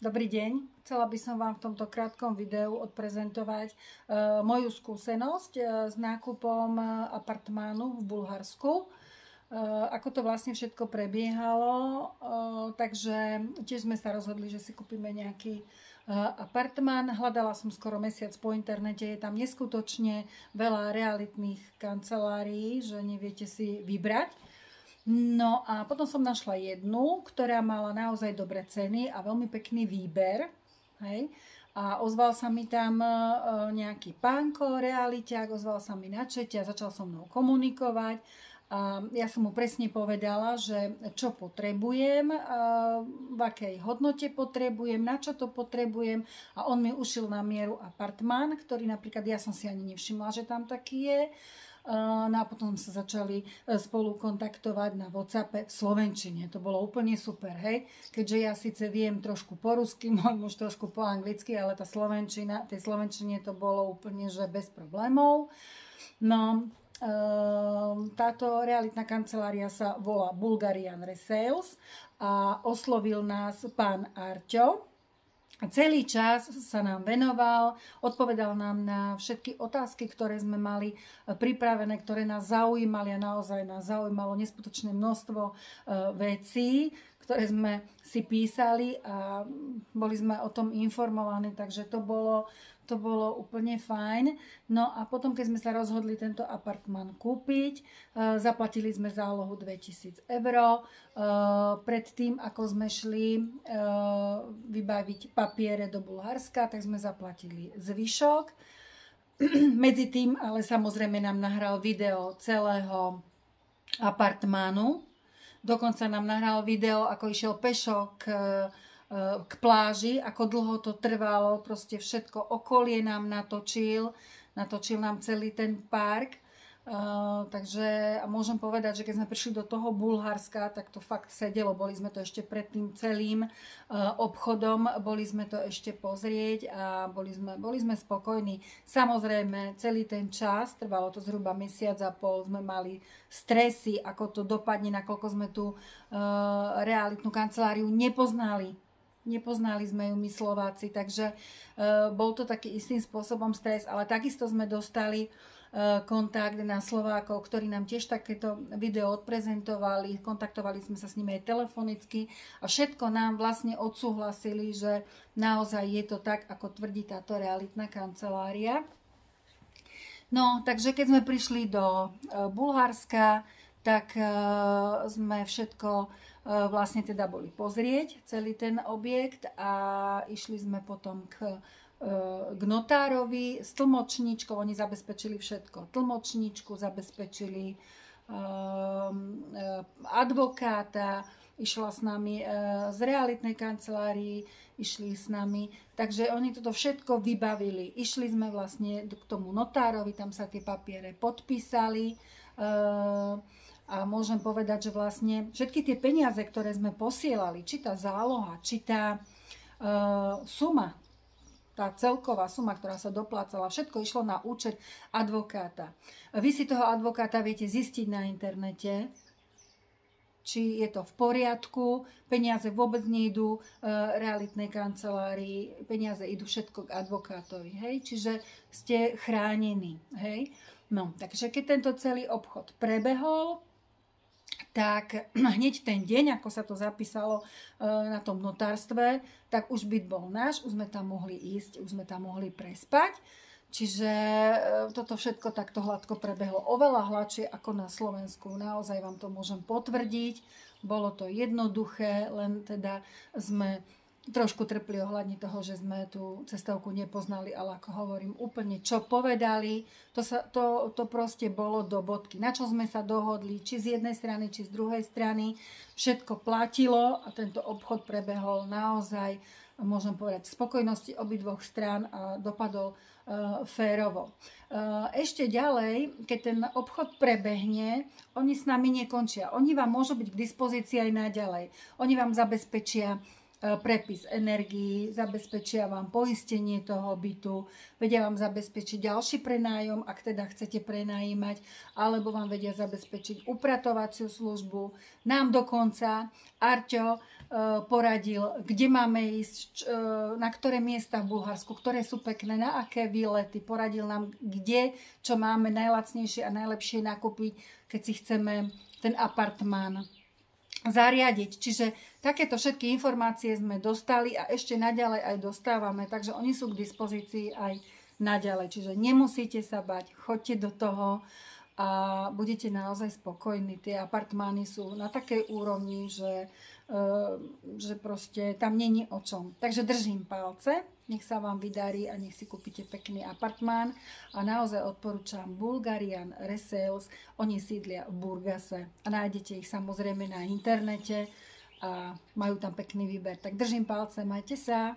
Dobrý deň. Chcela by som vám v tomto krátkom videu odprezentovať moju skúsenosť s nákupom apartmánu v Bulharsku. Ako to vlastne všetko prebiehalo. Takže tiež sme sa rozhodli, že si kúpime nejaký apartmán. Hľadala som skoro mesiac po internete. Je tam neskutočne veľa realitných kancelárií, že neviete si vybrať. No a potom som našla jednu, ktorá mala naozaj dobré ceny a veľmi pekný výber. Hej. A ozval sa mi tam nejaký pánko, realiťák, ozval sa mi na čete a začal so mnou komunikovať. A ja som mu presne povedala, že čo potrebujem, v akej hodnote potrebujem, na čo to potrebujem. A on mi ušil na mieru apartmán, ktorý napríklad ja som si ani nevšimla, že tam taký je. No a potom sa začali spolu kontaktovať na WhatsAppe v slovenčine. To bolo úplne super, hej. Keďže ja síce viem trošku po rusky, môj muž trošku po anglicky, ale tá slovenčina, tej slovenčine to bolo úplne, že bez problémov. No, táto realitná kancelária sa volá Bulgarian Resales a oslovil nás pán Arťo. A celý čas sa nám venoval, odpovedal nám na všetky otázky, ktoré sme mali pripravené, ktoré nás zaujímali a naozaj nás zaujímalo neskutočné množstvo vecí, ktoré sme si písali a boli sme o tom informovaní, takže to bolo úplne fajn. No a potom, keď sme sa rozhodli tento apartmán kúpiť, zaplatili sme zálohu 2000 €. Predtým, ako sme šli vybaviť papiere do Bulharska, tak sme zaplatili zvyšok. Medzi tým, ale samozrejme nám nahral video celého apartmánu. Dokonca nám nahral video, ako išiel pešo k pláži, ako dlho to trvalo, proste všetko okolie nám natočil nám celý ten park. Takže môžem povedať, že keď sme prišli do toho Bulharska, tak to fakt sedelo. Boli sme to ešte pred tým celým obchodom, boli sme to ešte pozrieť a boli sme spokojní. Samozrejme, celý ten čas, trvalo to zhruba mesiac a pol, sme mali stresy, ako to dopadne, nakoľko sme tú realitnú kanceláriu nepoznali. Nepoznali sme ju my Slováci, takže bol to taký istým spôsobom stres, ale takisto sme dostali kontakt na Slovákov, ktorí nám tiež takéto video odprezentovali, kontaktovali sme sa s nimi aj telefonicky a všetko nám vlastne odsúhlasili, že naozaj je to tak, ako tvrdí táto realitná kancelária. No, takže keď sme prišli do Bulharska, tak sme všetko vlastne teda boli pozrieť, celý ten objekt a išli sme potom k notárovi s tlmočníčkou, oni zabezpečili všetko. Tlmočníčku zabezpečili, advokáta, išla s nami z realitnej kancelárii, išli s nami, takže oni toto všetko vybavili. Išli sme vlastne k tomu notárovi, tam sa tie papiere podpísali a môžem povedať, že vlastne všetky tie peniaze, ktoré sme posielali, či tá záloha, či tá suma, tá celková suma, ktorá sa doplácala, všetko išlo na účet advokáta. Vy si toho advokáta viete zistiť na internete, či je to v poriadku, peniaze vôbec nejdú realitnej kancelárii, peniaze idú všetko k advokátovi, hej? Čiže ste chránení, hej? No, takže keď tento celý obchod prebehol, tak hneď ten deň, ako sa to zapísalo na tom notárstve, tak už byt bol náš, už sme tam mohli ísť, už sme tam mohli prespať. Čiže toto všetko takto hladko prebehlo oveľa hladšie ako na Slovensku. Naozaj vám to môžem potvrdiť. Bolo to jednoduché, len teda sme trošku trpli ohľadne toho, že sme tú cestovku nepoznali, ale ako hovorím, úplne čo povedali, to proste bolo do bodky. Na čo sme sa dohodli, či z jednej strany, či z druhej strany, všetko platilo a tento obchod prebehol naozaj, môžem povedať, spokojnosti obidvoch strán a dopadol férovo. Ešte ďalej, keď ten obchod prebehne, oni s nami nekončia. Oni vám môžu byť k dispozícii aj naďalej. Oni vám zabezpečia prepis energií, zabezpečia vám poistenie toho bytu, vedia vám zabezpečiť ďalší prenájom, ak teda chcete prenajímať, alebo vám vedia zabezpečiť upratovaciu službu. Nám dokonca Arťo poradil, kde máme ísť, na ktoré miesta v Bulharsku, ktoré sú pekné, na aké výlety. Poradil nám, kde, čo máme najlacnejšie a najlepšie nakúpiť, keď si chceme ten apartmán zariadiť. Čiže takéto všetky informácie sme dostali a ešte naďalej aj dostávame, takže oni sú k dispozícii aj naďalej. Čiže nemusíte sa bať, choďte do toho a budete naozaj spokojní. Tie apartmány sú na takej úrovni, že proste tam není o čom. Takže držím palce, nech sa vám vydarí a nech si kúpite pekný apartmán a naozaj odporúčam Bulgarian Resales. Oni sídlia v Burgase a nájdete ich samozrejme na internete a majú tam pekný výber. Tak držím palce, majte sa.